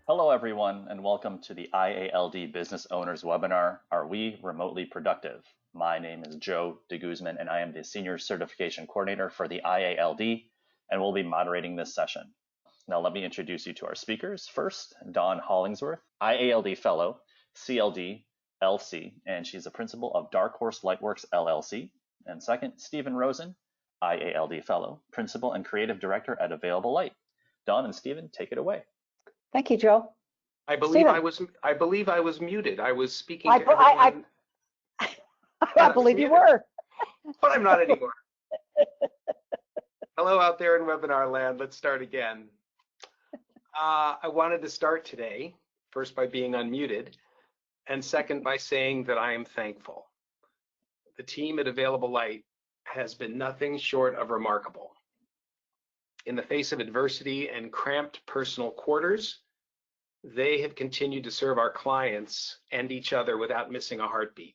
Hello, everyone, and welcome to the IALD Business Owners Webinar, Are We Remotely Productive? My name is Joe de Guzman, and I am the Senior Certification Coordinator for the IALD, and will be moderating this session. Now, let me introduce you to our speakers. First, Dawn Hollingsworth, IALD Fellow, CLD, LC, and she's a principal of Darkhorse Lightworks, LLC. And second, Steven Rosen, IALD Fellow, Principal and Creative Director at Available Light. Dawn and Steven, take it away. Thank you, Joe. I believe I was muted. I was speaking to everyone. I believe you were. But I'm not anymore. Hello out there in webinar land. Let's start again. I wanted to start today, first by being unmuted, and second by saying that I am thankful. The team at Available Light has been nothing short of remarkable. In the face of adversity and cramped personal quarters, they have continued to serve our clients and each other without missing a heartbeat.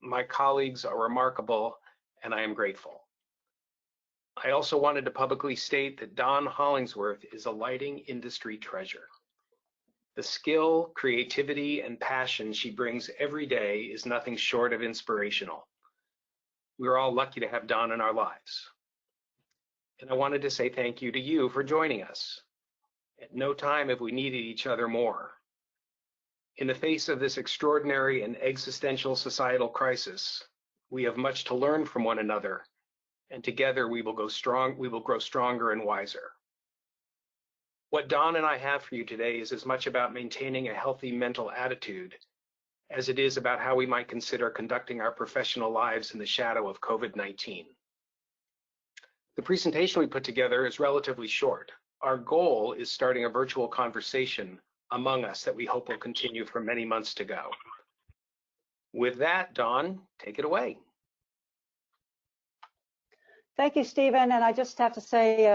My colleagues are remarkable, and I am grateful. I also wanted to publicly state that Dawn Hollingsworth is a lighting industry treasure. The skill, creativity, and passion she brings every day is nothing short of inspirational. We're all lucky to have Dawn in our lives. And I wanted to say thank you to you for joining us. At no time have we needed each other more. In the face of this extraordinary and existential societal crisis, we have much to learn from one another, and together we will grow stronger and wiser. What Dawn and I have for you today is as much about maintaining a healthy mental attitude as it is about how we might consider conducting our professional lives in the shadow of COVID-19. The presentation we put together is relatively short. Our goal is starting a virtual conversation among us that we hope will continue for many months to go. With that, Dawn, take it away. Thank you, Stephen. And I just have to say,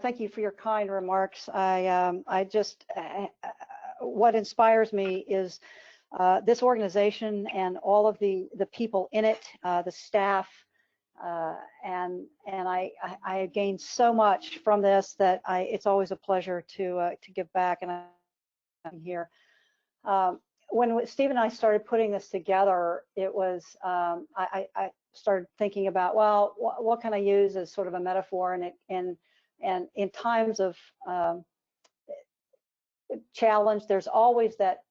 thank you for your kind remarks. What inspires me is this organization and all of the people in it, the staff. And I gained so much from this that it's always a pleasure to give back, and I'm here. When Steve and I started putting this together, it was I started thinking about, well, what can I use as sort of a metaphor, and in times of challenge, there's always that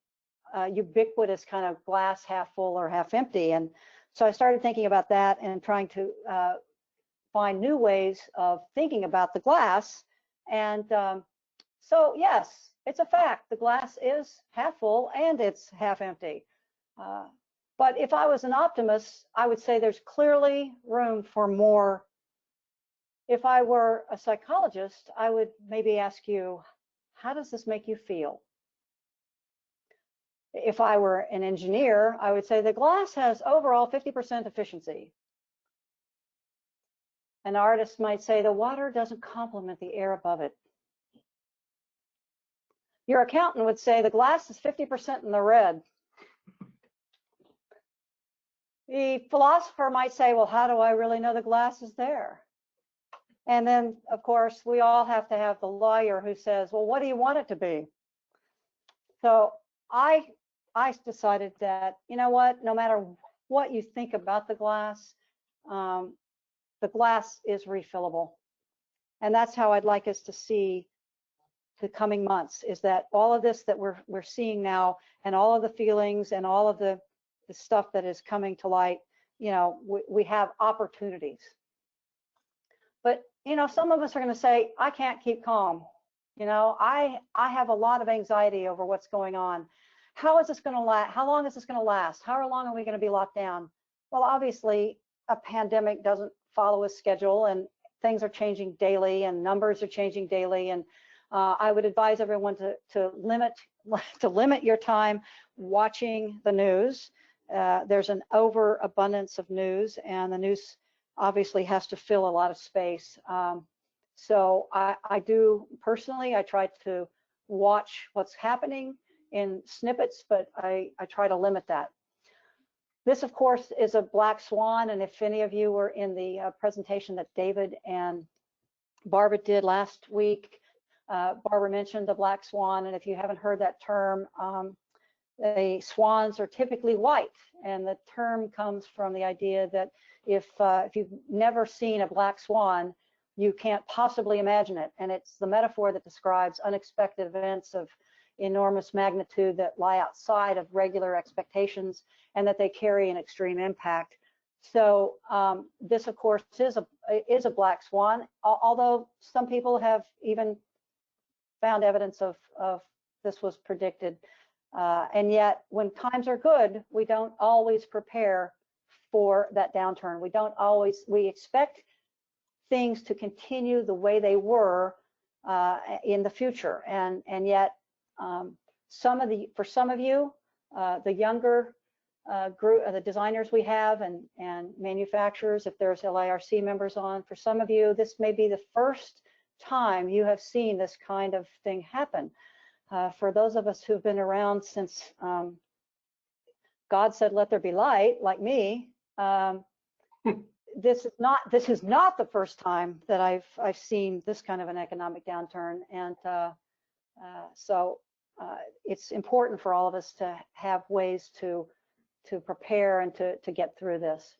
ubiquitous kind of glass half full or half empty, and so I started thinking about that and trying to find new ways of thinking about the glass. And so, yes, it's a fact. The glass is half full and it's half empty. But if I was an optimist, I would say there's clearly room for more. If I were a psychologist, I would maybe ask you, how does this make you feel? If I were an engineer, I would say the glass has overall 50% efficiency. An artist might say the water doesn't complement the air above it. Your accountant would say the glass is 50% in the red. The philosopher might say, well, how do I really know the glass is there? And then, of course, we all have to have the lawyer who says, well, what do you want it to be? So I decided that, you know what, no matter what you think about the glass is refillable. And that's how I'd like us to see the coming months, is that all of this that we're seeing now, and all of the feelings and all of the stuff that is coming to light, we have opportunities. But, some of us are going to say, I can't keep calm. I have a lot of anxiety over what's going on. How is this going to last? How long is this going to last? How long are we going to be locked down? Well, obviously, a pandemic doesn't follow a schedule, and things are changing daily, and numbers are changing daily. And I would advise everyone to limit your time watching the news. There's an overabundance of news, and the news obviously has to fill a lot of space. So I do personally, I try to watch what's happening in snippets, but I try to limit that. This, of course, is a Black Swan, and if any of you were in the presentation that David and Barbara did last week, Barbara mentioned the Black Swan, and if you haven't heard that term, the swans are typically white, and the term comes from the idea that if you've never seen a black swan, you can't possibly imagine it. And it's the metaphor that describes unexpected events of enormous magnitude that lie outside of regular expectations and that they carry an extreme impact. So this, of course, is a black swan, although some people have even found evidence of this was predicted. And yet, when times are good, we don't always prepare for that downturn. We expect things to continue the way they were in the future. And yet, for some of you, the younger group, the designers we have and manufacturers, if there's LIRC members on, for some of you, this may be the first time you have seen this kind of thing happen. For those of us who've been around since God said, "Let there be light," like me, this is not the first time that I've seen this kind of an economic downturn, and so it's important for all of us to have ways to prepare and to get through this.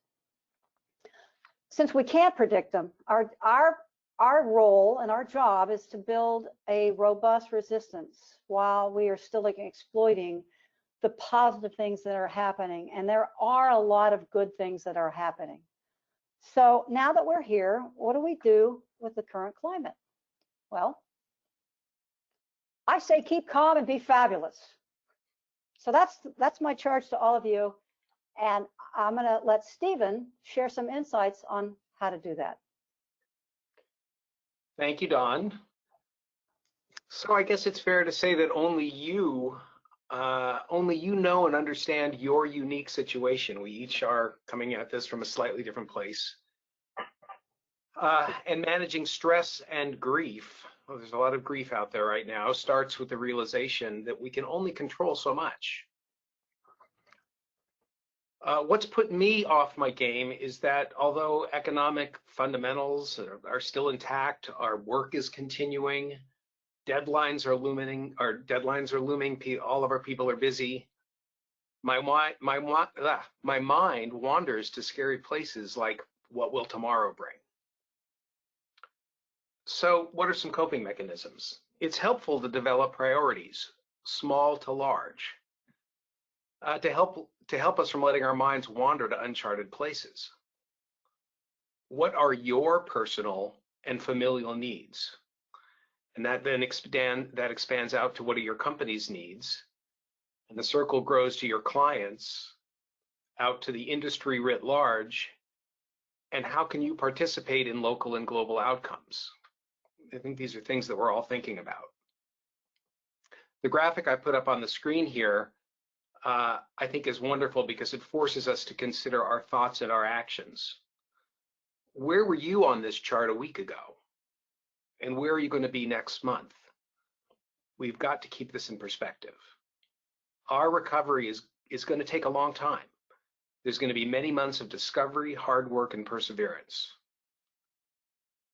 Since we can't predict them, our role and our job is to build a robust resistance while we are still exploiting the positive things that are happening. And there are a lot of good things that are happening. So now that we're here, what do we do with the current climate? Well, I say keep calm and be fabulous. So that's my charge to all of you. And I'm going to let Steven share some insights on how to do that. Thank you, Dawn. So I guess it's fair to say that only you know and understand your unique situation. We each are coming at this from a slightly different place. And managing stress and grief, well, there's a lot of grief out there right now, starts with the realization that we can only control so much. What's put me off my game is that although economic fundamentals are still intact, our work is continuing, deadlines are looming, all of our people are busy, my mind wanders to scary places like, what will tomorrow bring? So what are some coping mechanisms? It's helpful to develop priorities, small to large, to help us from letting our minds wander to uncharted places. What are your personal and familial needs? And that then expands out to what are your company's needs? And the circle grows to your clients, out to the industry writ large, and how can you participate in local and global outcomes? I think these are things that we're all thinking about. The graphic I put up on the screen here I think is wonderful because it forces us to consider our thoughts and our actions. Where were you on this chart a week ago? And where are you going to be next month? We've got to keep this in perspective. Our recovery is going to take a long time. There's going to be many months of discovery, hard work, and perseverance.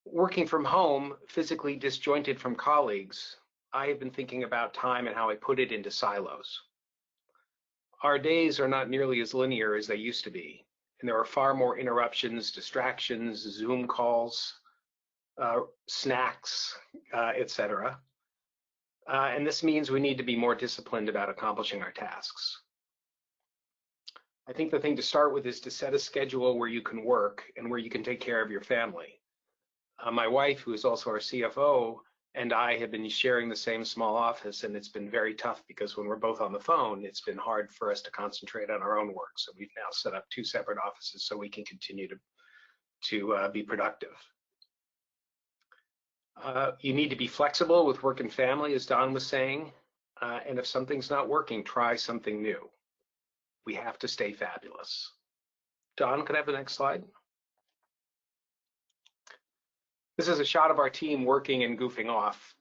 Working from home, physically disjointed from colleagues, I have been thinking about time and how I put it into silos. Our days are not nearly as linear as they used to be, and there are far more interruptions, distractions, Zoom calls, snacks, etc. And this means we need to be more disciplined about accomplishing our tasks. I think the thing to start with is to set a schedule where you can work and where you can take care of your family. My wife, who is also our CFO, and I have been sharing the same small office, and it's been very tough because when we're both on the phone, it's been hard for us to concentrate on our own work. So we've now set up 2 separate offices so we can continue to be productive. You need to be flexible with work and family, as Dawn was saying, and if something's not working, try something new. We have to stay fabulous. Dawn, could I have the next slide? This is a shot of our team working and goofing off.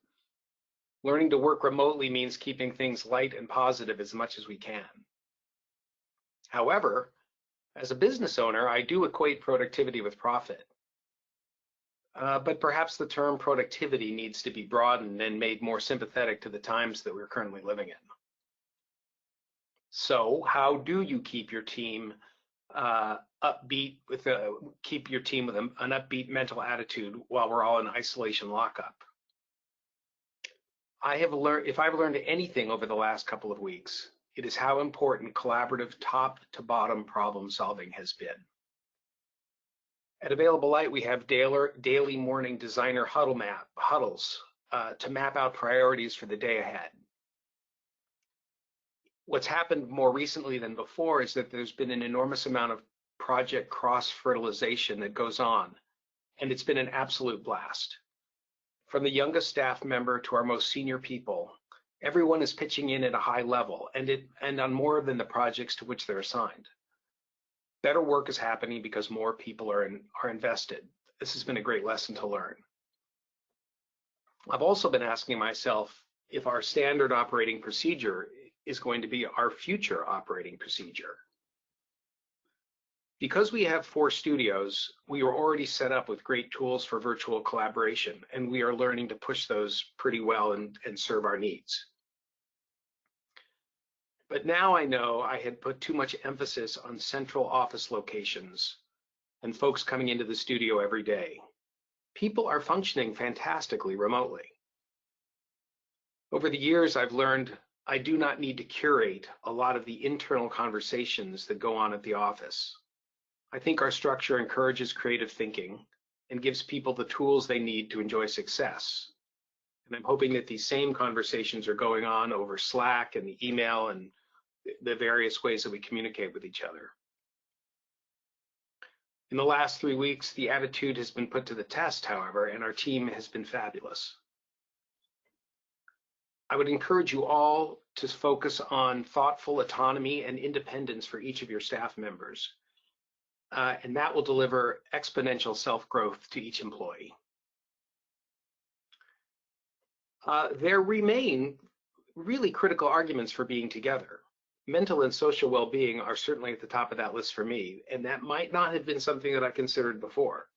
Learning to work remotely means keeping things light and positive as much as we can. However, as a business owner, I do equate productivity with profit. But perhaps the term productivity needs to be broadened and made more sympathetic to the times that we're currently living in. So how do you keep your team upbeat keep your team with an upbeat mental attitude while we're all in isolation lockup? If I've learned anything over the last couple of weeks, it is how important collaborative top to bottom problem solving has been. At Available Light, we have daily morning designer huddles to map out priorities for the day ahead. What's happened more recently than before is that there's been an enormous amount of project cross-fertilization that goes on, and it's been an absolute blast. From the youngest staff member to our most senior people, everyone is pitching in at a high level and on more than the projects to which they're assigned. Better work is happening because more people are invested. This has been a great lesson to learn. I've also been asking myself if our standard operating procedure is going to be our future operating procedure. Because we have 4 studios, we are already set up with great tools for virtual collaboration, and we are learning to push those pretty well and serve our needs. But now I know I had put too much emphasis on central office locations and folks coming into the studio every day. People are functioning fantastically remotely. Over the years, I've learned I do not need to curate a lot of the internal conversations that go on at the office. I think our structure encourages creative thinking and gives people the tools they need to enjoy success. And I'm hoping that these same conversations are going on over Slack and the email and the various ways that we communicate with each other. In the last 3 weeks, the attitude has been put to the test, however, and our team has been fabulous. I would encourage you all to focus on thoughtful autonomy and independence for each of your staff members. And that will deliver exponential self-growth to each employee. There remain really critical arguments for being together. Mental and social well-being are certainly at the top of that list for me, and that might not have been something that I considered before.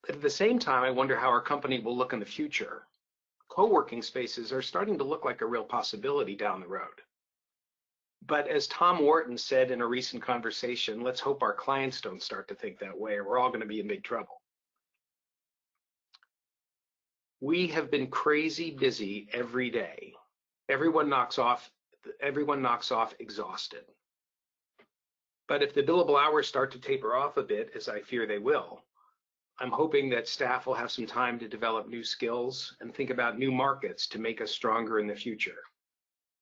But at the same time, I wonder how our company will look in the future. Co-working spaces are starting to look like a real possibility down the road. But as Tom Wharton said in a recent conversation, let's hope our clients don't start to think that way, or we're all going to be in big trouble. We have been crazy busy every day. Everyone knocks off exhausted. But if the billable hours start to taper off a bit, as I fear they will, I'm hoping that staff will have some time to develop new skills and think about new markets to make us stronger in the future.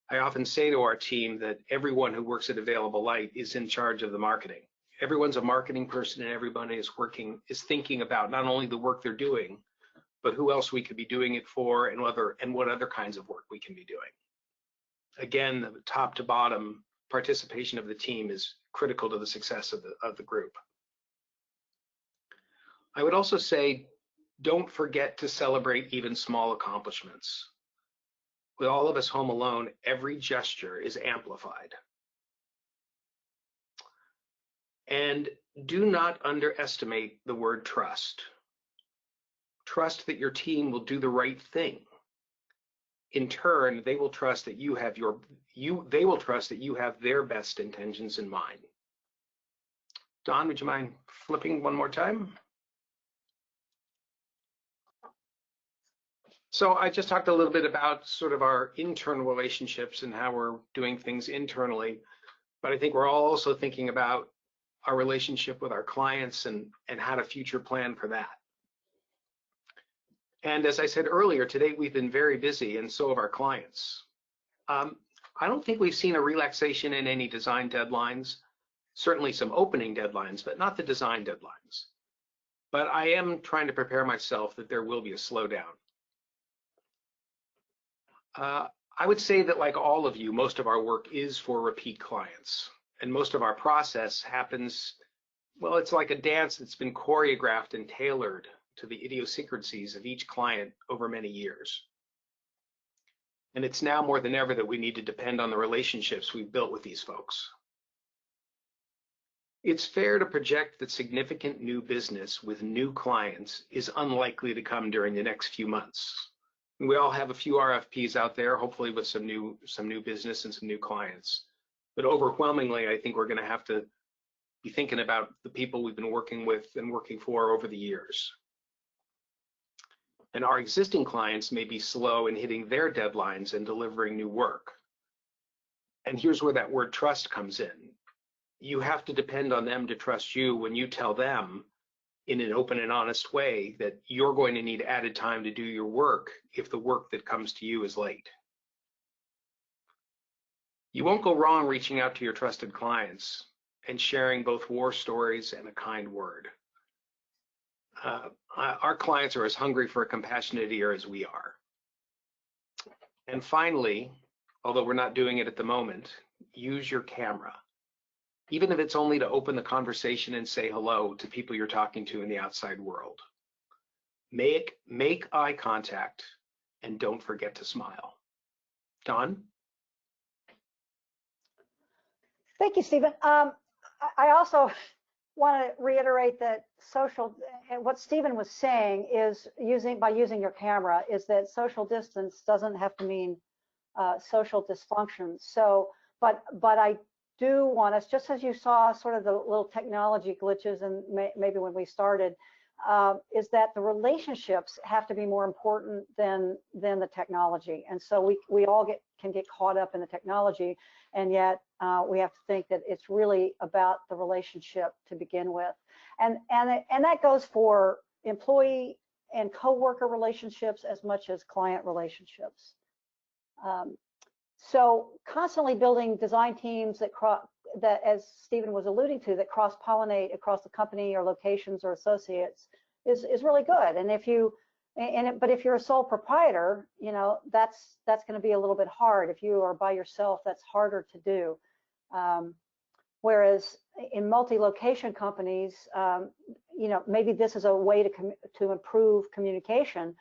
I often say to our team that everyone who works at Available Light is in charge of the marketing. Everyone's a marketing person, and everybody is thinking about not only the work they're doing, but who else we could be doing it for and what other kinds of work we can be doing. Again, the top to bottom participation of the team is critical to the success of the group. I would also say, don't forget to celebrate even small accomplishments. With all of us home alone, every gesture is amplified. And do not underestimate the word trust. Trust that your team will do the right thing. In turn, they will trust that you have their best intentions in mind. Dawn, would you mind flipping one more time? So I just talked a little bit about sort of our internal relationships and how we're doing things internally, but I think we're all also thinking about our relationship with our clients and how to future plan for that. And as I said earlier, today we've been very busy, and so have our clients. I don't think we've seen a relaxation in any design deadlines, certainly some opening deadlines, but not the design deadlines. But I am trying to prepare myself that there will be a slowdown. I would say that, like all of you, most of our work is for repeat clients, and most of our process happens, well, it's like a dance that's been choreographed and tailored to the idiosyncrasies of each client over many years. And it's now more than ever that we need to depend on the relationships we've built with these folks. It's fair to project that significant new business with new clients is unlikely to come during the next few months. We all have a few RFPs out there, hopefully with some new business and some new clients. But overwhelmingly, I think we're going to have to be thinking about the people we've been working with and working for over the years. And our existing clients may be slow in hitting their deadlines and delivering new work. And here's where that word trust comes in. You have to depend on them to trust you when you tell them in an open and honest way that you're going to need added time to do your work if the work that comes to you is late. You won't go wrong reaching out to your trusted clients and sharing both war stories and a kind word. Our clients are as hungry for a compassionate ear as we are. And finally, although we're not doing it at the moment, use your camera. Even if it's only to open the conversation and say hello to people you're talking to in the outside world. Make eye contact and don't forget to smile. Dawn? Thank you, Steven. I also want to reiterate that what Steven was saying is by using your camera is that social distance doesn't have to mean social dysfunction. So, but I do want us, just as you saw sort of the little technology glitches and maybe when we started, is that the relationships have to be more important than the technology. And so we all can get caught up in the technology, and yet we have to think that it's really about the relationship to begin with. And that goes for employee and coworker relationships as much as client relationships. So constantly building design teams that, as Steven was alluding to, that cross-pollinate across the company or locations or associates is really good. And but if you're a sole proprietor, you know, that's going to be a little bit hard. If you are by yourself, that's harder to do. Whereas in multi-location companies, you know, maybe this is a way to improve communication.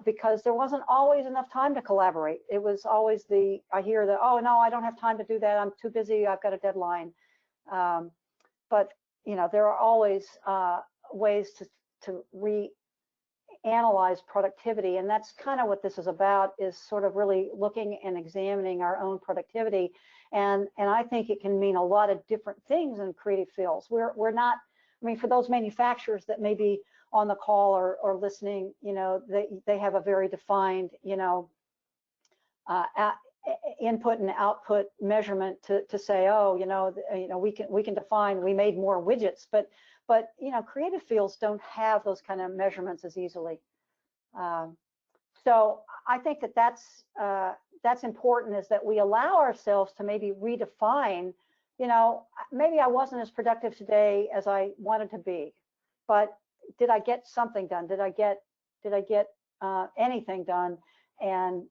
Because there wasn't always enough time to collaborate. It was always I hear that, oh no, I don't have time to do that. I'm too busy. I've got a deadline. But you know, there are always ways to reanalyze productivity, and that's kind of what this is about. Is sort of really looking and examining our own productivity, and I think it can mean a lot of different things in creative fields. We're not. I mean, for those manufacturers that may be on the call or listening, you know, they have a very defined, you know, input and output measurement to say, oh, you know, we can define we made more widgets, but you know, creative fields don't have those kind of measurements as easily. So I think that's important, is that we allow ourselves to maybe redefine. You know, maybe I wasn't as productive today as I wanted to be, but did I get something done? Did I get anything done? And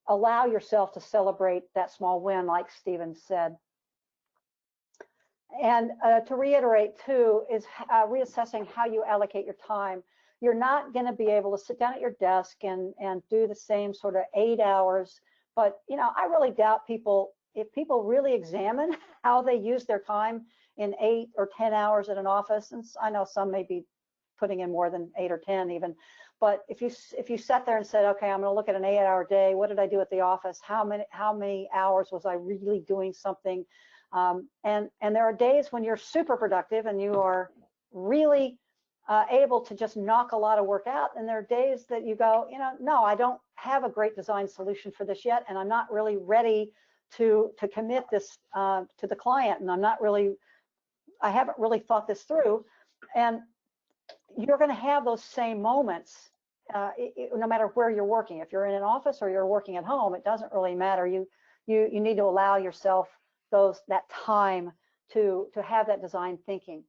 allow yourself to celebrate that small win, like Steven said. And to reiterate too, is reassessing how you allocate your time. You're not going to be able to sit down at your desk and do the same sort of 8 hours. But you know, I really doubt if people really examine how they use their time in 8 or 10 hours at an office, and I know some may be putting in more than 8 or 10 even, but if you sat there and said, okay, I'm going to look at an 8-hour day, what did I do at the office? How many hours was I really doing something? And there are days when you're super productive and you are really able to just knock a lot of work out, and there are days that you go, you know, no, I don't have a great design solution for this yet, and I'm not really ready to commit this to the client, and I haven't really thought this through. And you're going to have those same moments no matter where you're working. If you're in an office or you're working at home, it doesn't really matter. You need to allow yourself that time to have that design thinking.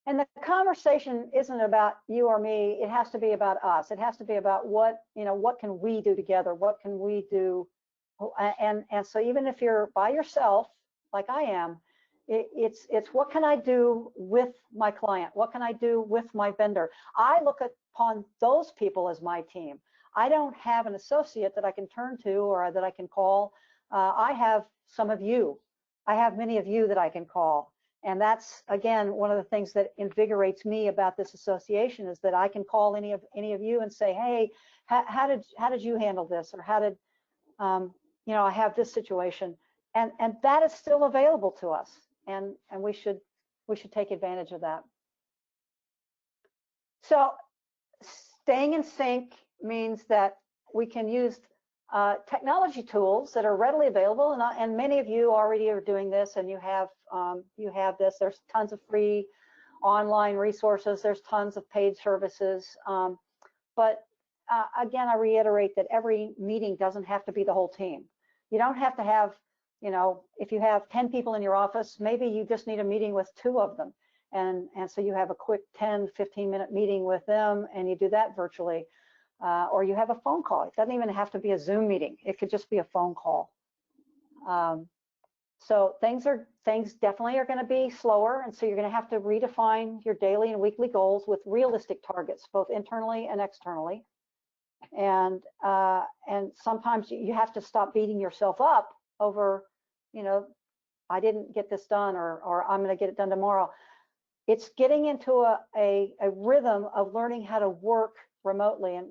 And the conversation isn't about you or me. It has to be about us. It has to be about what can we do together? What can we do? And so even if you're by yourself, like I am, it's what can I do with my client? What can I do with my vendor? I look upon those people as my team. I don't have an associate that I can turn to or that I can call. I have some of you I have many of you that I can call. And that's, again, one of the things that invigorates me about this association is that I can call any of you and say, hey, how did you handle this? Or how did, you know, I have this situation. And that is still available to us. And we should take advantage of that. So staying in sync means that we can use technology tools that are readily available, and many of you already are doing this, and you have this. There's tons of free online resources. There's tons of paid services. But again, I reiterate that every meeting doesn't have to be the whole team. You don't have to have, you know, if you have 10 people in your office, maybe you just need a meeting with 2 of them. And so you have a quick 10, 15-minute meeting with them, and you do that virtually. Or you have a phone call. It doesn't even have to be a Zoom meeting. It could just be a phone call. So things definitely are going to be slower, and so you're going to have to redefine your daily and weekly goals with realistic targets, both internally and externally. And sometimes you have to stop beating yourself up over, you know, I didn't get this done, or I'm going to get it done tomorrow. It's getting into a rhythm of learning how to work remotely and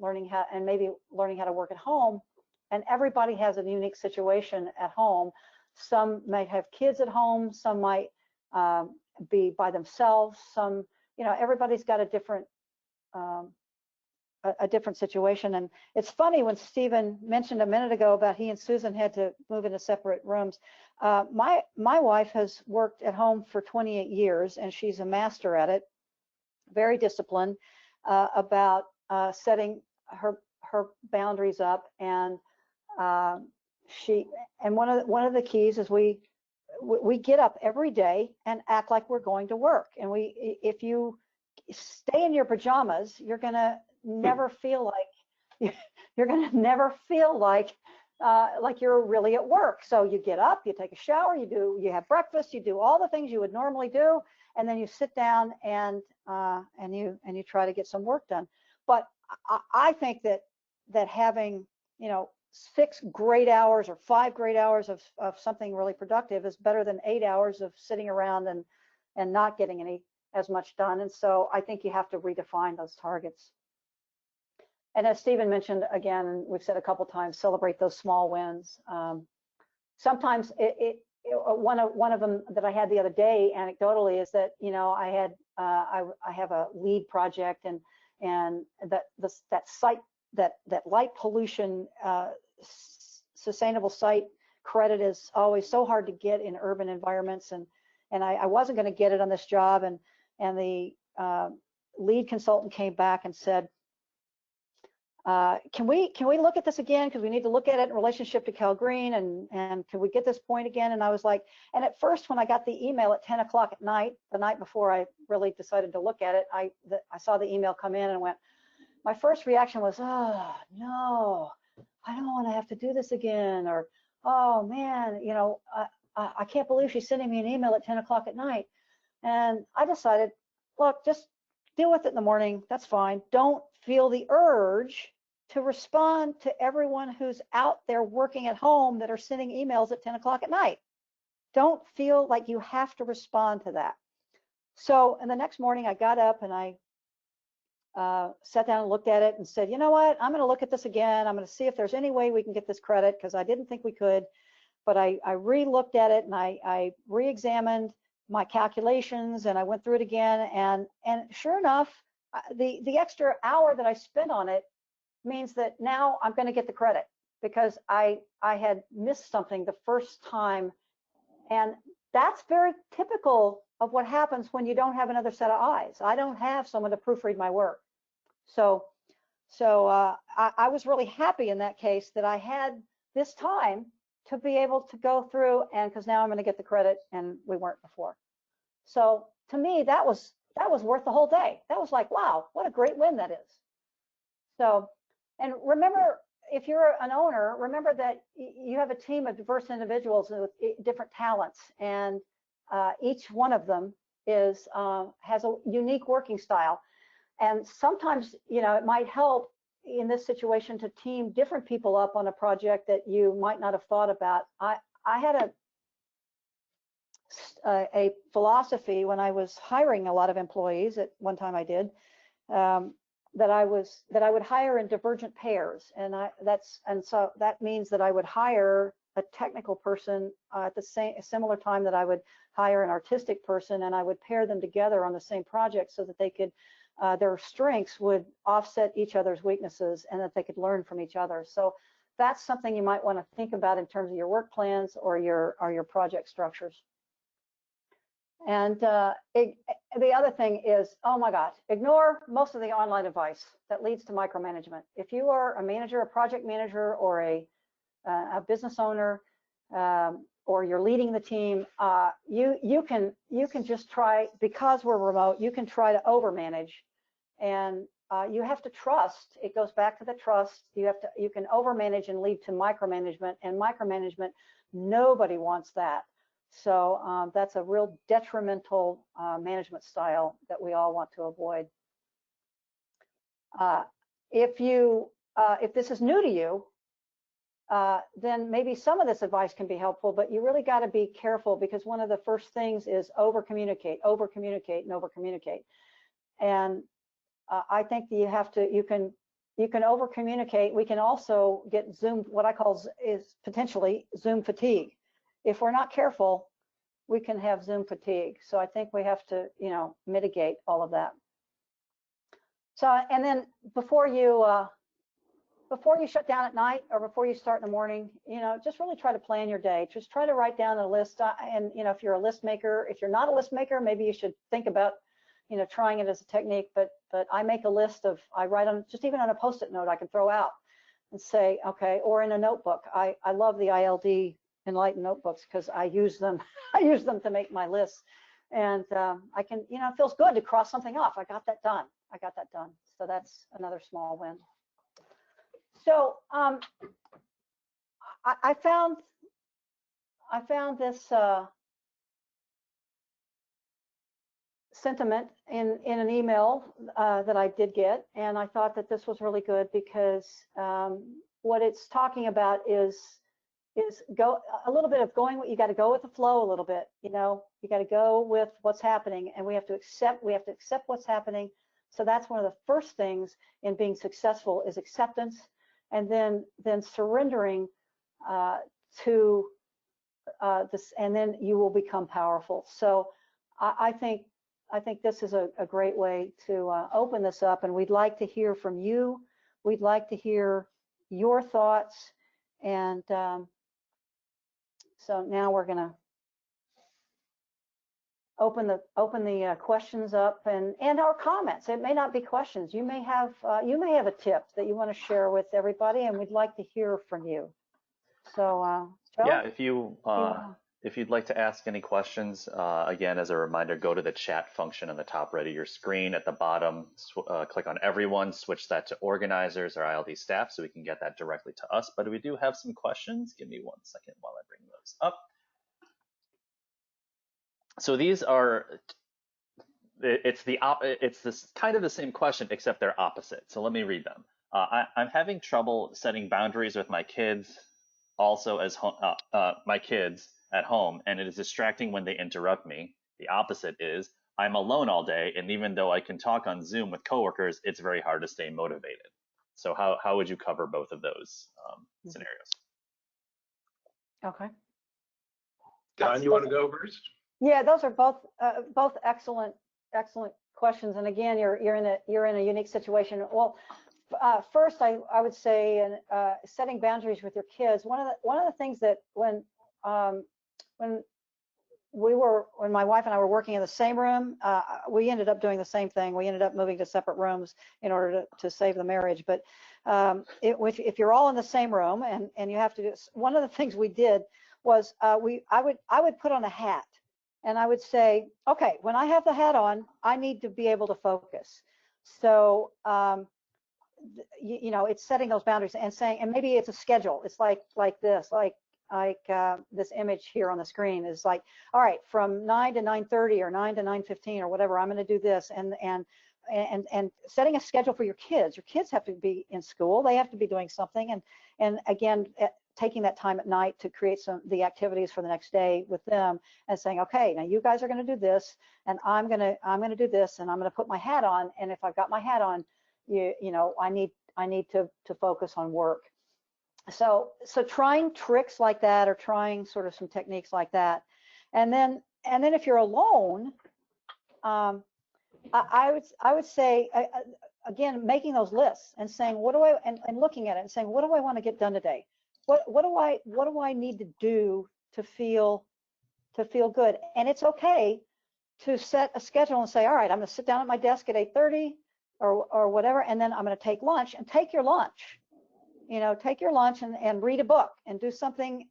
maybe learning how to work at home. And everybody has a unique situation at home. Some might have kids at home, some might be by themselves, some, you know, everybody's got a different situation. And it's funny, when Steven mentioned a minute ago about he and Susan had to move into separate rooms. My wife has worked at home for 28 years, and she's a master at it, very disciplined about setting her boundaries up. And one of the keys is we get up every day and act like we're going to work. And if you stay in your pajamas, you're gonna never feel like like you're really at work. So you get up, you take a shower, you have breakfast, you do all the things you would normally do, and then you sit down and you try to get some work done. But I think that having, you know, 6 great hours or 5 great hours of something really productive is better than 8 hours of sitting around and not getting as much done. And so I think you have to redefine those targets. And as Steven mentioned, again, and we've said a couple times, celebrate those small wins. Sometimes one of them that I had the other day, anecdotally, is that, you know, I have a lead project, and that light pollution sustainable site credit is always so hard to get in urban environments, and I wasn't going to get it on this job, and the lead consultant came back and said, can we look at this again, because we need to look at it in relationship to Cal Green, and can we get this point again? And I was like, and at first, when I got the email at 10 o'clock at night, the night before I really decided to look at it, I saw the email come in and went, my first reaction was, oh no, I don't want to have to do this again, or oh man, you know, I can't believe she's sending me an email at 10 o'clock at night. And I decided, look, just deal with it in the morning. That's fine. Don't feel the urge to respond to everyone who's out there working at home that are sending emails at 10 o'clock at night. Don't feel like you have to respond to that. So, and the next morning I got up and I sat down and looked at it and said, you know what, I'm going to look at this again. I'm going to see if there's any way we can get this credit, because I didn't think we could. But I re-looked at it, and I re-examined my calculations, and I went through it again, and sure enough, the extra hour that I spent on it means that now I'm going to get the credit, because I had missed something the first time. And that's very typical of what happens when you don't have another set of eyes. I don't have someone to proofread my work. So I was really happy in that case that I had this time to be able to go through, and because now I'm going to get the credit, and we weren't before. So to me, that was worth the whole day. That was like, wow, what a great win that is. So, and remember, if you're an owner, remember that you have a team of diverse individuals with different talents, and each one of them has a unique working style. And sometimes, you know, it might help in this situation to team different people up on a project that you might not have thought about. I had a philosophy when I was hiring a lot of employees. At one time I did, that I would hire in divergent pairs, and so that means that I would hire a technical person at the similar time that I would hire an artistic person, and I would pair them together on the same project so that they could their strengths would offset each other's weaknesses, and that they could learn from each other. So that's something you might want to think about in terms of your work plans or your project structures. And the other thing is, oh my God, ignore most of the online advice that leads to micromanagement. If you are a manager, a project manager, or a business owner, or you're leading the team, you can just try, because we're remote, you can try to overmanage, and you have to trust. It goes back to the trust. You can overmanage and lead to micromanagement, and micromanagement, nobody wants that. So that's a real detrimental management style that we all want to avoid. If this is new to you, then maybe some of this advice can be helpful, but you really got to be careful, because one of the first things is over-communicate, over-communicate, and over-communicate. And I think that you can over-communicate. We can also get Zoom, what I call is potentially Zoom fatigue. If we're not careful, we can have Zoom fatigue. So I think we have to, mitigate all of that. So, and then before you shut down at night or before you start in the morning, just really try to plan your day. Just try to write down a list. And if you're a list maker, if you're not a list maker, maybe you should think about, trying it as a technique. But I make a list I write on, just even on a Post-it note I can throw out and say, okay, or in a notebook. I love the IALD Enlightened notebooks because I use them. I use them to make my lists, and I can, it feels good to cross something off. I got that done. So that's another small win. So I found this sentiment in an email that I did get, and I thought that this was really good, because what it's talking about is go a little bit of going. You got to go with the flow a little bit. You got to go with what's happening, and we have to accept what's happening. So that's one of the first things in being successful is acceptance, and then surrendering to this, and then you will become powerful. So I think this is a great way to open this up, and we'd like to hear from you. We'd like to hear your thoughts, and so now we're going to open the questions up and our comments. It may not be questions. You may have a tip that you want to share with everybody, and we'd like to hear from you. So Joe? Yeah, if you'd like to ask any questions, again, as a reminder, go to the chat function on the top right of your screen. At the bottom, click on everyone, switch that to organizers or ILD staff so we can get that directly to us. But we do have some questions. Give me 1 second while I bring those up. So these are, it's this kind of the same question, except they're opposite. So let me read them. I'm having trouble setting boundaries with my kids, also as my kids at home, and it is distracting when they interrupt me. The opposite is I'm alone all day, and even though I can talk on Zoom with coworkers, it's very hard to stay motivated. So how would you cover both of those scenarios? Okay. Dawn, you want to go first? Yeah, those are both excellent questions. And again, you're in a unique situation. Well, first, I would say, setting boundaries with your kids. One of the things that when my wife and I were working in the same room, we ended up doing the same thing. We ended up moving to separate rooms in order to save the marriage. But if you're all in the same room and you have to do, one of the things we did was I would put on a hat, and I would say, okay, when I have the hat on, I need to be able to focus. So it's setting those boundaries and saying, and maybe it's a schedule. It's like this, this image here on the screen is like, all right, from 9 to 9:30 or 9 to 9:15 or whatever, I'm going to do this, and setting a schedule for your kids. Your kids have to be in school. They have to be doing something, and again, taking that time at night to create the activities for the next day with them, and saying, okay, now you guys are going to do this, and I'm going to do this, and I'm going to put my hat on. And if I've got my hat on, you know, I need to focus on work. So trying tricks like that, or trying sort of some techniques like that, and then if you're alone, I would say, again, making those lists and saying, what do I, and looking at it and saying, what do I want to get done today? What do I need to do to feel good? And it's okay to set a schedule and say, all right, I'm going to sit down at my desk at 8:30 or whatever, and then I'm going to take lunch. And take your lunch. You know, take your lunch and read a book and do something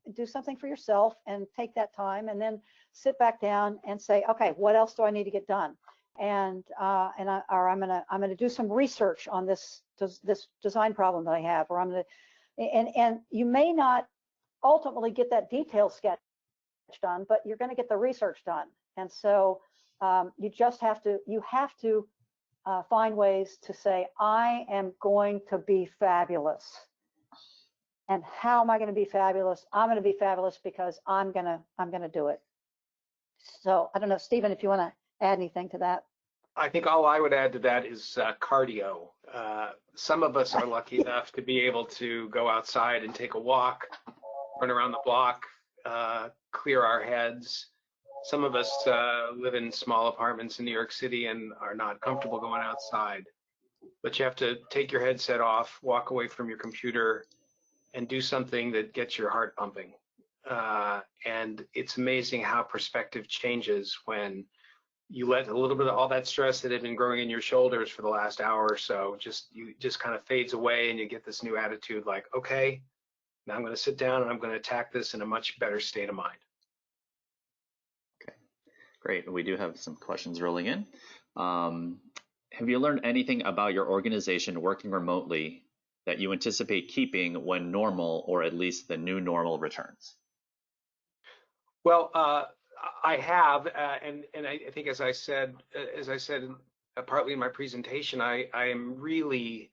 for yourself, and take that time, and then sit back down and say, okay, what else do I need to get done? And I'm gonna do some research on this design problem that I have, or I'm gonna, and you may not ultimately get that detailed sketch done, but you're gonna get the research done. And so you just have to find ways to say, I am going to be fabulous. And how am I going to be fabulous? I'm going to be fabulous because I'm gonna do it. So I don't know, Steven, if you want to add anything to that. I think all I would add to that is cardio. Some of us are lucky enough to be able to go outside and take a walk, run around the block, clear our heads. Some of us live in small apartments in New York City and are not comfortable going outside. But you have to take your headset off, walk away from your computer, and do something that gets your heart pumping. And it's amazing how perspective changes when you let a little bit of all that stress that had been growing in your shoulders for the last hour or so, just kind of fades away, and you get this new attitude like, okay, now I'm going to sit down and I'm going to attack this in a much better state of mind. Okay, great. We do have some questions rolling in. Have you learned anything about your organization working remotely that you anticipate keeping when normal, or at least the new normal, returns? Well, I have, and I think as I said partly in my presentation, I am really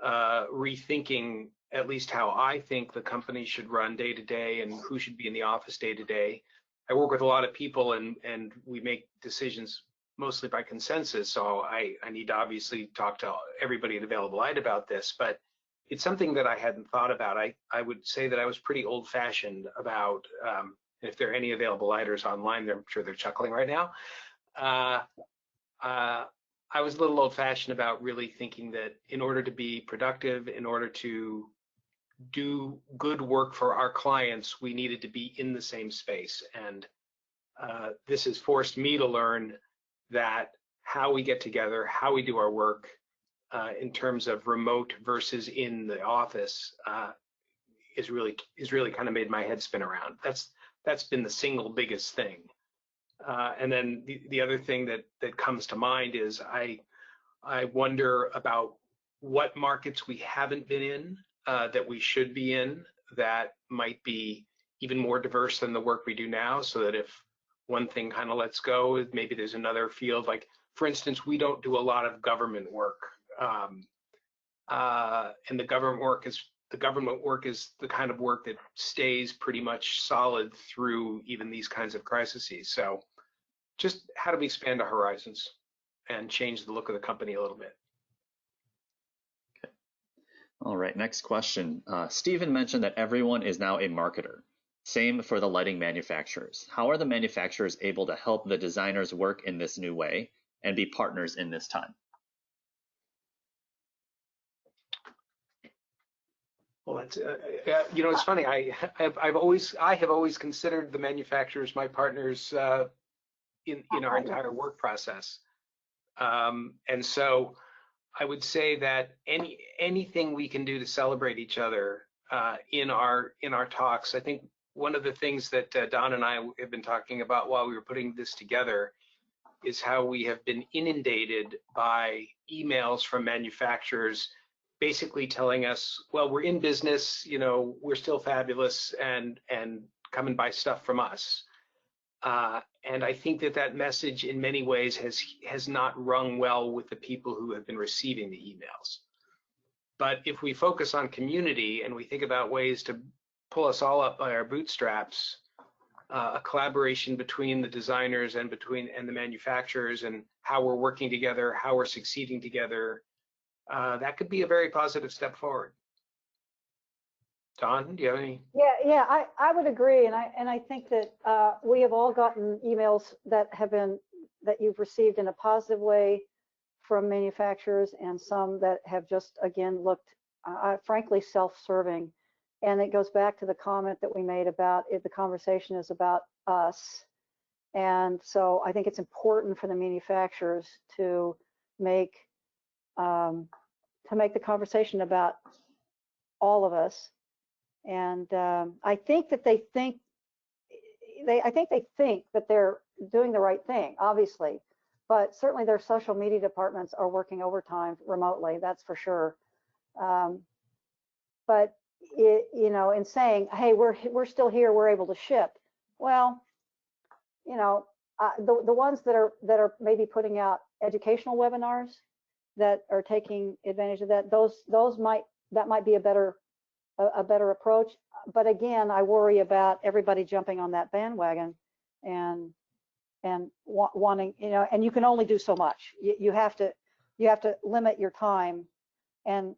rethinking at least how I think the company should run day to day, and who should be in the office day to day. I work with a lot of people, and we make decisions mostly by consensus. So I need to obviously talk to everybody at Available Light about this, but it's something that I hadn't thought about. I would say that I was pretty old-fashioned about, if there are any Available Lighters online, I'm sure they're chuckling right now. I was a little old-fashioned about really thinking that in order to be productive, in order to do good work for our clients, we needed to be in the same space. And this has forced me to learn that how we get together, how we do our work, in terms of remote versus in the office, is really kind of made my head spin around. That's been the single biggest thing. And then the other thing that comes to mind is I wonder about what markets we haven't been in, that we should be in, that might be even more diverse than the work we do now, so that if one thing kind of lets go, maybe there's another field. Like, for instance, we don't do a lot of government work. And the government work is the kind of work that stays pretty much solid through even these kinds of crises. So just how do we expand our horizons and change the look of the company a little bit? Okay. All right, next question. Steven mentioned that everyone is now a marketer. Same for the lighting manufacturers. How are the manufacturers able to help the designers work in this new way and be partners in this time? Well, that's it's funny. I have always considered the manufacturers my partners in our entire work process, and so I would say that anything we can do to celebrate each other in our talks. I think one of the things that Dawn and I have been talking about while we were putting this together is how we have been inundated by emails from manufacturers basically telling us, well, we're in business, we're still fabulous, and come and buy stuff from us. And I think that message in many ways has not rung well with the people who have been receiving the emails. But if we focus on community and we think about ways to pull us all up by our bootstraps, a collaboration between the designers and the manufacturers, and how we're working together, how we're succeeding together, that could be a very positive step forward. Dawn, do you have any? Yeah, I would agree, and I think that we have all gotten emails that you've received in a positive way from manufacturers, and some that have just again looked frankly self-serving. And it goes back to the comment that we made about it, the conversation is about us. And so I think it's important for the manufacturers to make the conversation about all of us. And I think that they think that they're doing the right thing, obviously, but certainly their social media departments are working overtime remotely, that's for sure. But in saying, hey, we're still here, we're able to ship. Well, the ones that are maybe putting out educational webinars that are taking advantage of that, that might be a better approach. But again, I worry about everybody jumping on that bandwagon and wanting, and you can only do so much. You have to limit your time, and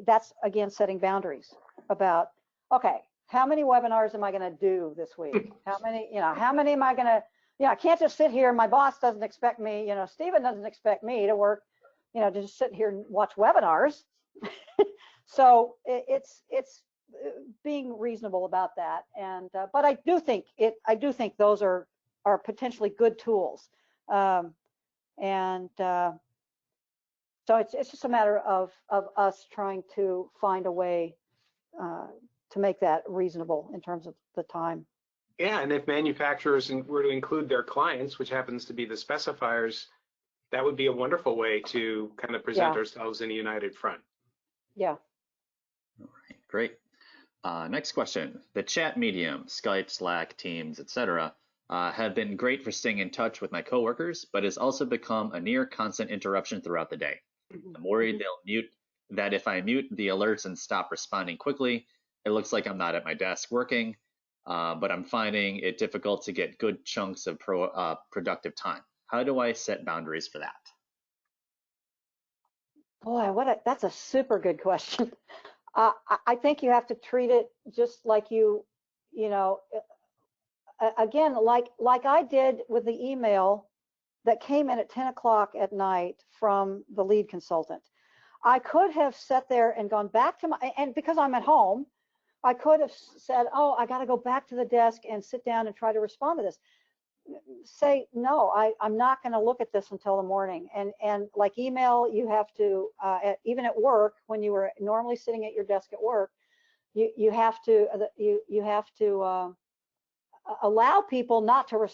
that's again setting boundaries about, okay, how many webinars am I going to do this week? How many am I going to, I can't just sit here. My boss doesn't expect me, Steven doesn't expect me to work, to just sit here and watch webinars. So it's being reasonable about that. And but I do think those are potentially good tools. So it's just a matter of us trying to find a way to make that reasonable in terms of the time. Yeah, and if manufacturers were to include their clients, which happens to be the specifiers, that would be a wonderful way to kind of present ourselves in a united front. Yeah. All right, great. Next question. The chat medium, Skype, Slack, Teams, etc., have been great for staying in touch with my coworkers, but has also become a near constant interruption throughout the day. I'm worried they'll mute that if I mute the alerts and stop responding quickly, it looks like I'm not at my desk working, but I'm finding it difficult to get good chunks of productive time. How do I set boundaries for that? Boy, that's a super good question. I think you have to treat it just like again, like I did with the email that came in at 10 o'clock at night from the lead consultant. I could have sat there and gone back to and because I'm at home, I could have said, oh, I got to go back to the desk and sit down and try to respond to this. Say, no, I'm not going to look at this until the morning. And like email, you have to, even at work, when you were normally sitting at your desk at work, you have to allow people not to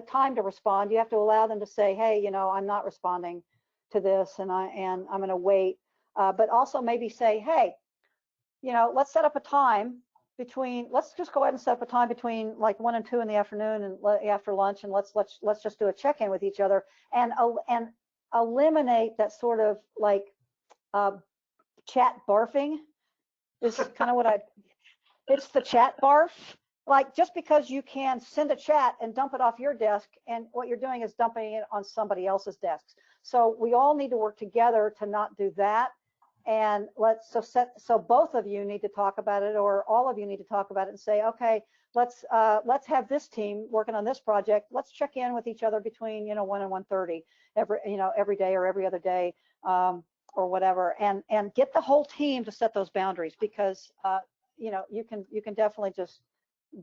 time to respond. You have to allow them to say, hey, I'm not responding to this, and I'm going to wait. But also maybe say, hey, let's set up a time let's just go ahead and set up a time between like 1 and 2 in the afternoon and after lunch, and let's just do a check-in with each other and eliminate that sort of like chat barfing. This is kind of what it's the chat barf. Like, just because you can send a chat and dump it off your desk, and what you're doing is dumping it on somebody else's desks. So we all need to work together to not do that. And so both of you need to talk about it, or all of you need to talk about it and say, okay, let's have this team working on this project. Let's check in with each other between 1 and 1:30 every day or every other day, or whatever, and get the whole team to set those boundaries, because you can definitely just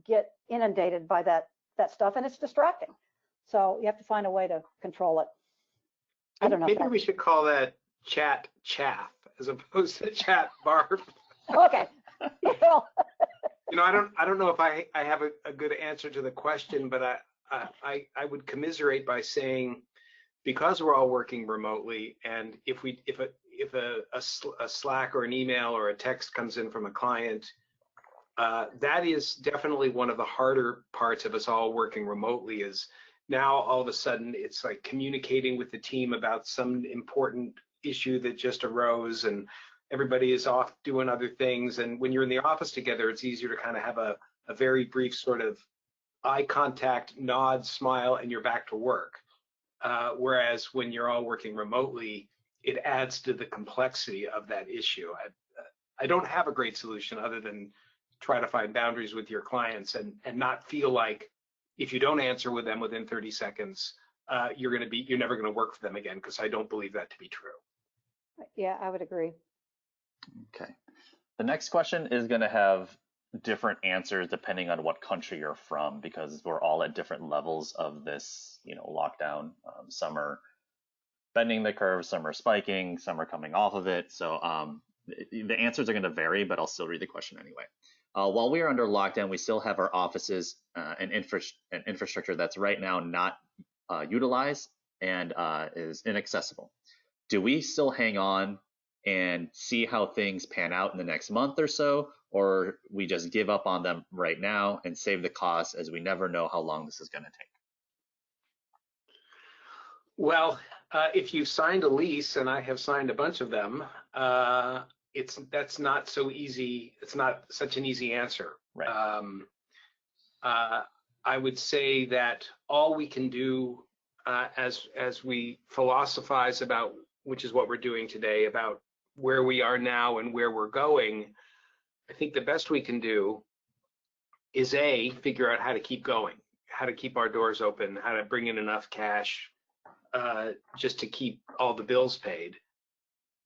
get inundated by that stuff, and it's distracting. So you have to find a way to control it. I don't know. Maybe we should call that chat chaff as opposed to chat barf. Okay. I don't know if I have a good answer to the question, but I would commiserate by saying, because we're all working remotely, and if a Slack or an email or a text comes in from a client, that is definitely one of the harder parts of us all working remotely. Is now all of a sudden it's like communicating with the team about some important issue that just arose, and everybody is off doing other things. And when you're in the office together, it's easier to kind of have a very brief sort of eye contact, nod, smile, and you're back to work. Whereas when you're all working remotely, it adds to the complexity of that issue. I don't have a great solution other than try to find boundaries with your clients and not feel like if you don't answer with them within 30 seconds, you're never going to work for them again, because I don't believe that to be true. Yeah, I would agree. Okay. The next question is going to have different answers depending on what country you're from, because we're all at different levels of this, lockdown. Some are bending the curve, some are spiking, some are coming off of it. So the answers are going to vary, but I'll still read the question anyway. While we are under lockdown, we still have our offices and infrastructure that's right now not utilized and is inaccessible. Do we still hang on and see how things pan out in the next month or so, or we just give up on them right now and save the cost, as we never know how long this is going to take? Well, if you've signed a lease, and I have signed a bunch of them, that's not so easy. It's not such an easy answer. Right. I would say that all we can do as we philosophize about, which is what we're doing today, about where we are now and where we're going, I think the best we can do is figure out how to keep going, how to keep our doors open, how to bring in enough cash just to keep all the bills paid.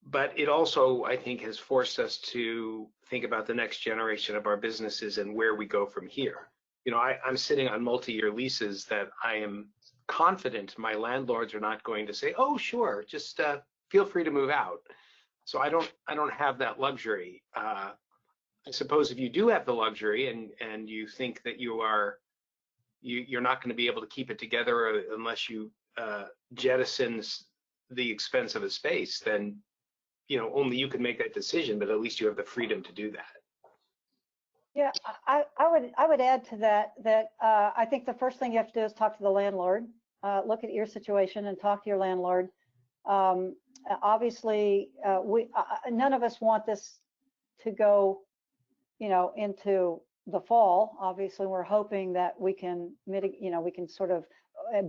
But it also, I think, has forced us to think about the next generation of our businesses and where we go from here. I'm sitting on multi-year leases that I am confident my landlords are not going to say, "Oh, sure, just feel free to move out." So I don't have that luxury. I suppose if you do have the luxury and you think that you're not going to be able to keep it together unless you jettison the expense of a space, then only you can make that decision, but at least you have the freedom to do that. Yeah, I would add to that I think the first thing you have to do is talk to the landlord. Look at your situation and talk to your landlord. Obviously, none of us want this to go, into the fall. Obviously, we're hoping that we can mitigate, we can sort of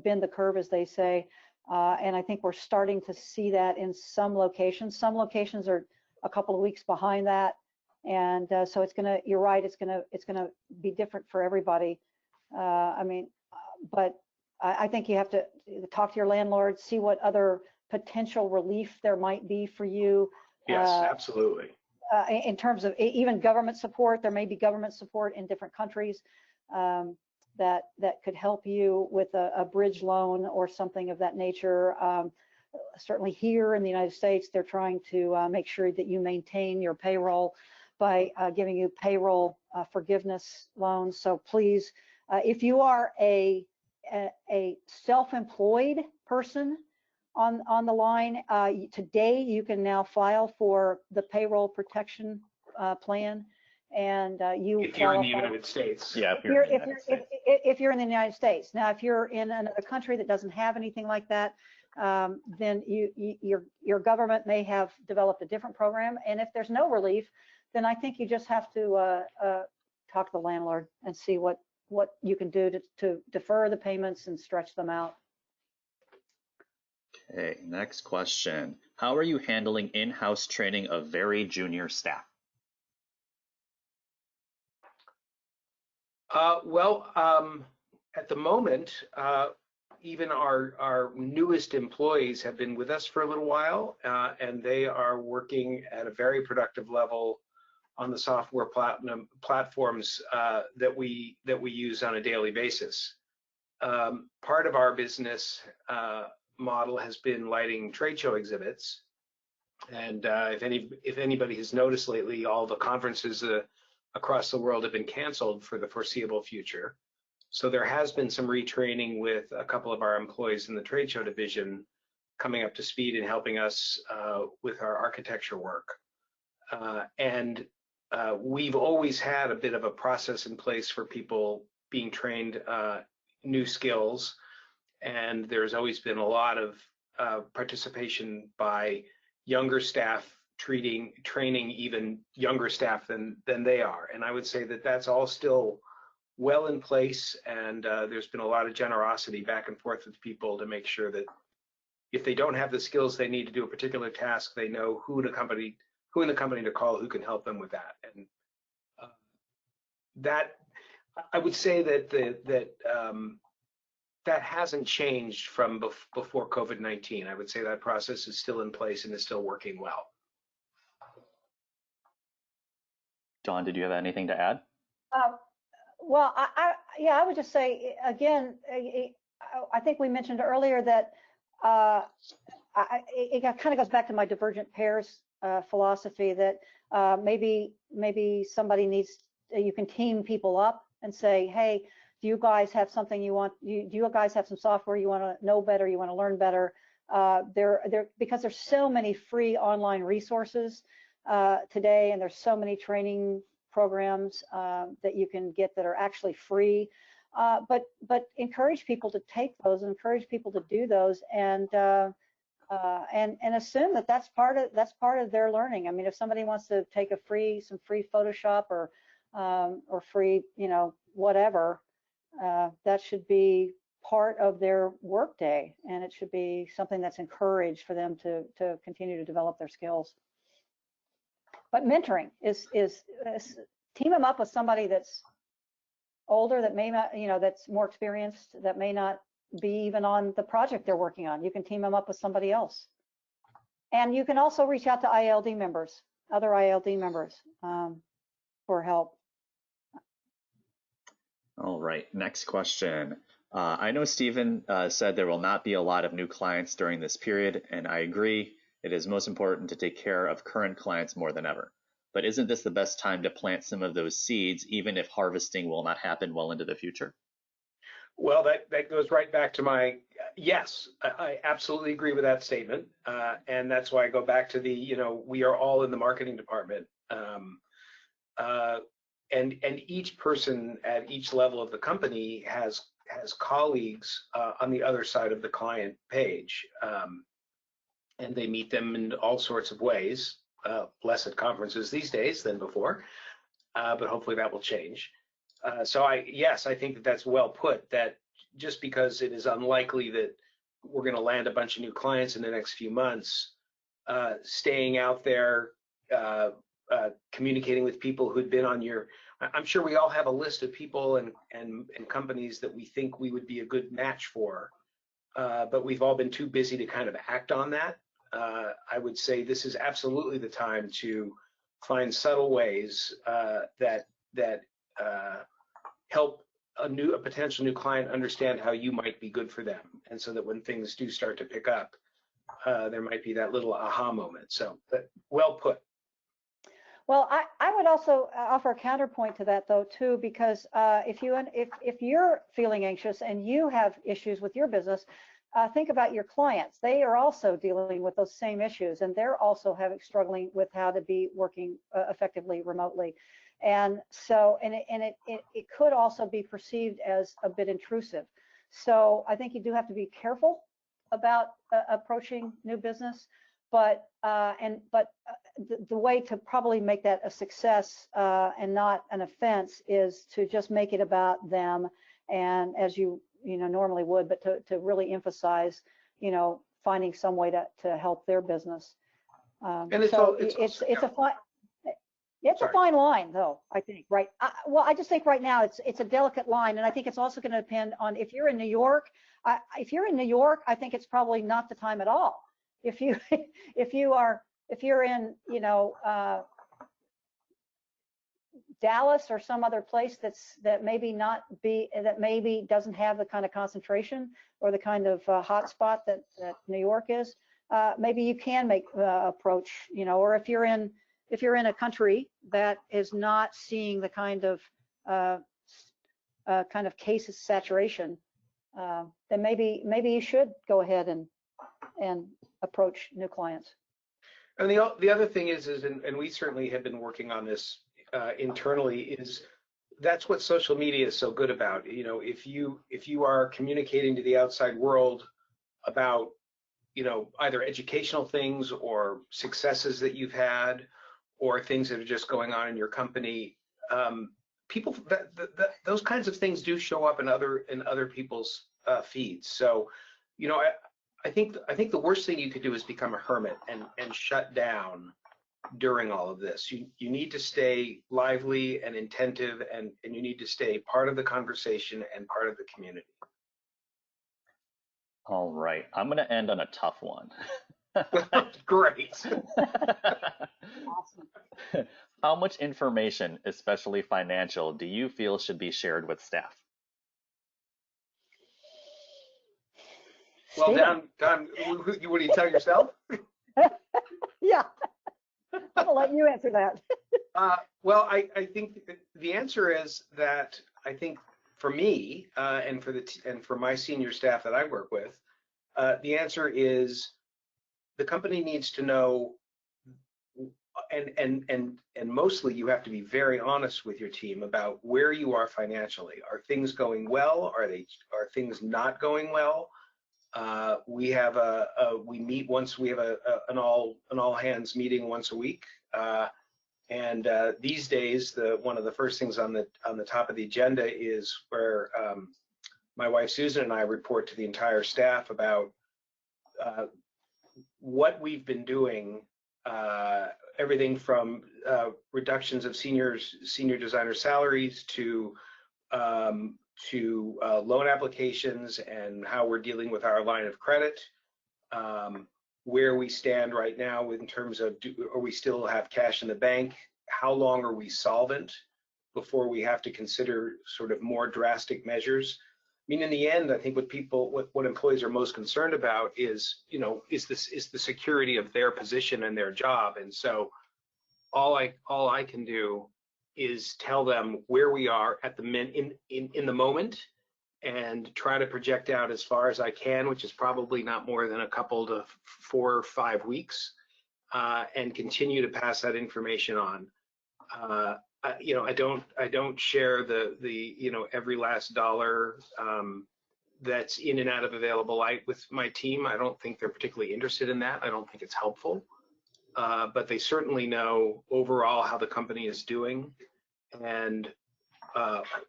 bend the curve, as they say. And I think we're starting to see that in some locations. Some locations are a couple of weeks behind that. And so you're right, it's gonna be different for everybody. But I think you have to talk to your landlord, see what other potential relief there might be for you. Yes, absolutely. In terms of even government support, there may be government support in different countries that could help you with a bridge loan or something of that nature. Certainly here in the United States, they're trying to make sure that you maintain your payroll by giving you payroll forgiveness loans. So please, if you are a self-employed person on the line, today you can now file for the payroll protection plan, and if you're in the United States. Yeah, if you're in the United States. Now, if you're in another country that doesn't have anything like that, then your government may have developed a different program. And if there's no relief, then I think you just have to talk to the landlord and see what you can do to defer the payments and stretch them out. Okay, next question. How are you handling in-house training of very junior staff? At the moment, even our newest employees have been with us for a little while, and they are working at a very productive level on the software platforms that we use on a daily basis. Part of our business model has been lighting trade show exhibits, and if anybody has noticed lately, all the conferences across the world have been canceled for the foreseeable future. So there has been some retraining with a couple of our employees in the trade show division coming up to speed and helping us with our architecture work. And we've always had a bit of a process in place for people being trained new skills, and there's always been a lot of participation by younger staff training even younger staff than they are. And I would say that that's all still well in place, and there's been a lot of generosity back and forth with people to make sure that if they don't have the skills they need to do a particular task, they know who in the company to call who can help them with that. And that I would say that that hasn't changed from before COVID-19. I would say that process is still in place and is still working well. Dawn, did you have anything to add? Well, yeah, I would just say again, I think we mentioned earlier that it kind of goes back to my divergent pairs philosophy that maybe somebody needs, you can team people up and say, hey, do you guys have something you want? Do you guys have some software you want to know better? You want to learn better? Because there's so many free online resources today, and there's so many training programs that you can get that are actually free. But encourage people to take those, and encourage people to do those, and assume that that's part of their learning. I mean, if somebody wants to take some free Photoshop or free, whatever, that should be part of their workday, and it should be something that's encouraged for them to continue to develop their skills. But mentoring is team them up with somebody that's older, that may not, that's more experienced, that may not be even on the project they're working on. You can team them up with somebody else. And you can also reach out to IALD members, other IALD members, for help. All right, next question. I know Steven said there will not be a lot of new clients during this period, and I agree. It is most important to take care of current clients more than ever. But isn't this the best time to plant some of those seeds, even if harvesting will not happen well into the future? Well, that goes right back to my yes. I absolutely agree with that statement, and that's why I go back to the we are all in the marketing department, and each person at each level of the company has colleagues on the other side of the client page, and they meet them in all sorts of ways. Less at conferences these days than before, but hopefully that will change. So I think that that's well put, that just because it is unlikely that we're going to land a bunch of new clients in the next few months, staying out there, communicating with people who'd been on your, I'm sure we all have a list of people and companies that we think we would be a good match for, but we've all been too busy to kind of act on that. I would say this is absolutely the time to find subtle ways that help a potential new client understand how you might be good for them, and so that when things do start to pick up, there might be that little aha moment. So, well put. Well, I would also offer a counterpoint to that, though, too, because if you're feeling anxious and you have issues with your business, think about your clients. They are also dealing with those same issues, and they're also struggling with how to be working effectively remotely. And so, it could also be perceived as a bit intrusive. So I think you do have to be careful about approaching new business, but the way to probably make that a success and not an offense is to just make it about them, and as you normally would, but to really emphasize, finding some way to help their business. And it's a fine line, though, I think, right? Well, I just think right now it's a delicate line, and I think it's also going to depend on if you're in New York. If you're in New York, I think it's probably not the time at all. If you're in Dallas or some other place that maybe doesn't have the kind of concentration or the kind of hotspot that New York is, maybe you can make approach, or if you're in a country that is not seeing the kind of cases saturation, then maybe you should go ahead and approach new clients. And the other thing is and we certainly have been working on this internally, is that's what social media is so good about. If you are communicating to the outside world about either educational things or successes that you've had, or things that are just going on in your company. People, those kinds of things do show up in other people's feeds. So, I think the worst thing you could do is become a hermit and shut down during all of this. You need to stay lively and attentive, and you need to stay part of the conversation and part of the community. All right, I'm going to end on a tough one. Great. Awesome. How much information, especially financial, do you feel should be shared with staff? Well, Steven. Dawn, what do you tell yourself? Yeah, I'm gonna let you answer that. Well, I think the answer is that I think for me and for my senior staff that I work with, the answer is the company needs to know, and mostly you have to be very honest with your team about where you are financially. Are things going well? Are things not going well? We meet once. We have an all hands meeting once a week, and these days one of the first things on the top of the agenda is where my wife Susan and I report to the entire staff about what we've been doing. Everything from reductions of senior designer salaries to loan applications and how we're dealing with our line of credit, where we stand right now in terms of are we still have cash in the bank, how long are we solvent before we have to consider sort of more drastic measures. I mean, in the end, I think what employees are most concerned about is, is the security of their position and their job. And so all I can do is tell them where we are at in the moment, and try to project out as far as I can, which is probably not more than a couple to 4 or 5 weeks, and continue to pass that information on. I don't share the every last dollar that's in and out of available light with my team. I don't think they're particularly interested in that. I don't think it's helpful, but they certainly know overall how the company is doing and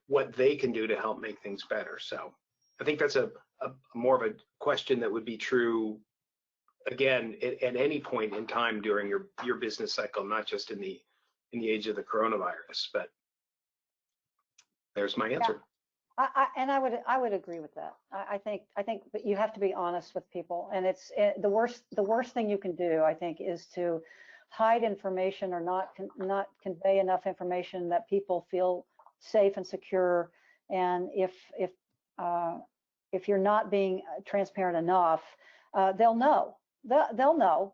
what they can do to help make things better. So I think that's a more of a question that would be true again at any point in time during your business cycle, not just in the age of the coronavirus. But there's my answer. Yeah. I would agree with that. I think that you have to be honest with people, and it's the worst thing you can do, I think, is to hide information or not convey enough information that people feel safe and secure. And if you're not being transparent enough, they'll know. They'll know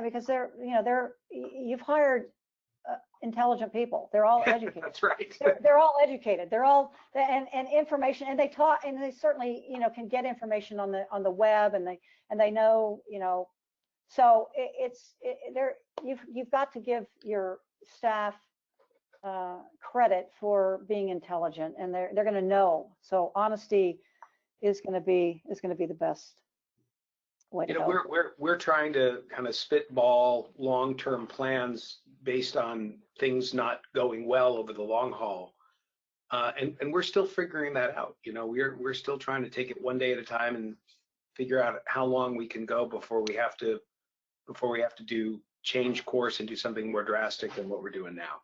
because you've hired intelligent people. They're all educated. That's right. They're all educated. They're all and information, and they taught, and they certainly can get information on the web, and they know So you've got to give your staff credit for being intelligent, and they're going to know. So honesty is going to be the best way to go. We're trying to kind of spitball long-term plans based on things not going well over the long haul, and we're still figuring that out. We're still trying to take it one day at a time and figure out how long we can go before we have to change course and do something more drastic than what we're doing now.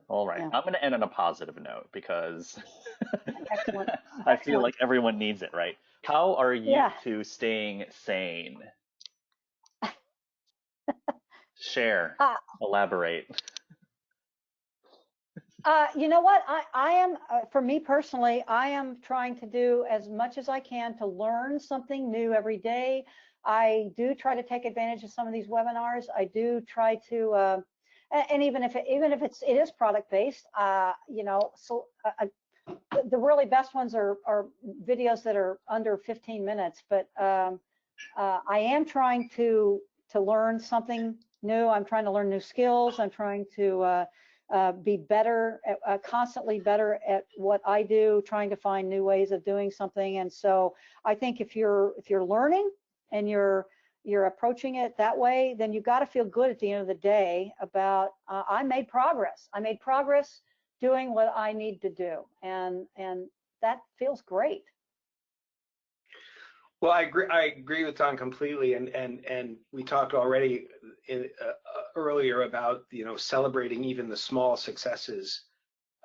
All right, yeah. I'm going to end on a positive note because Excellent. I feel like everyone needs it, right? How are you two staying sane? Share, elaborate. You know what? I am, for me personally, I am trying to do as much as I can to learn something new every day. I do try to take advantage of some of these webinars. I do try to, and even if it is product based, so the really best ones are videos that are under 15 minutes. But I am trying to learn something new. I'm trying to learn new skills. I'm trying to be better, constantly better at what I do, trying to find new ways of doing something. And so I think if you're learning and you're approaching it that way, then you've got to feel good at the end of the day about I made progress. I made progress doing what I need to do, and that feels great. Well, I agree with Dawn completely, and we talked already earlier about celebrating even the small successes.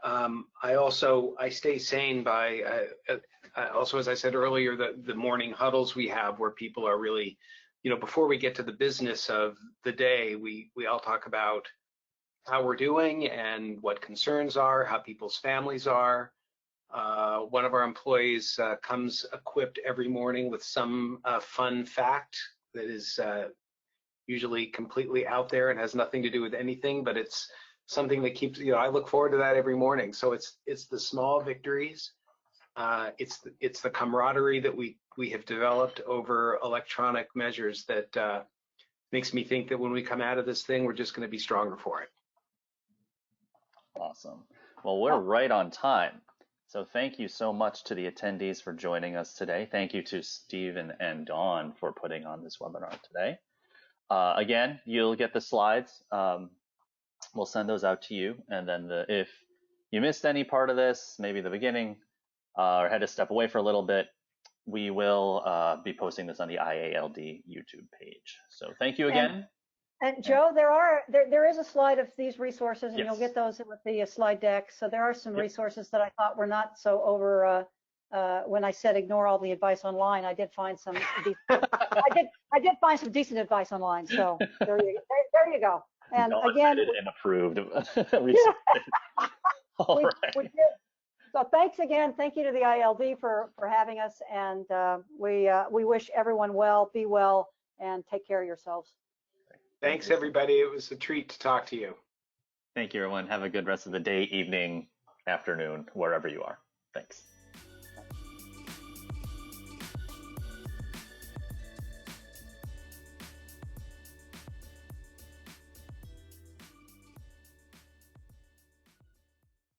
I stay sane by also, as I said earlier, the morning huddles we have where people are really, before we get to the business of the day, we all talk about how we're doing and what concerns are, how people's families are. One of our employees comes equipped every morning with some fun fact that is usually completely out there and has nothing to do with anything, but it's something that keeps, I look forward to that every morning. So it's the small victories. It's the camaraderie that we have developed over electronic measures that makes me think that when we come out of this thing, we're just going to be stronger for it. Awesome. Well, we're right on time. So thank you so much to the attendees for joining us today. Thank you to Steven and Dawn for putting on this webinar today. Again, you'll get the slides. We'll send those out to you. And then if you missed any part of this, maybe the beginning, or had to step away for a little bit, we will be posting this on the IALD YouTube page. So thank you again. And Joe, there is a slide of these resources, and yes. You'll get those with the slide deck. So there are some resources that I thought were not so over. When I said ignore all the advice online, I did find some. I did find some decent advice online. So there you go. And no, again, and approved. We did. So thanks again. Thank you to the IALD for having us, and we wish everyone well. Be well, and take care of yourselves. Thanks, everybody. It was a treat to talk to you. Thank you, everyone. Have a good rest of the day, evening, afternoon, wherever you are. Thanks.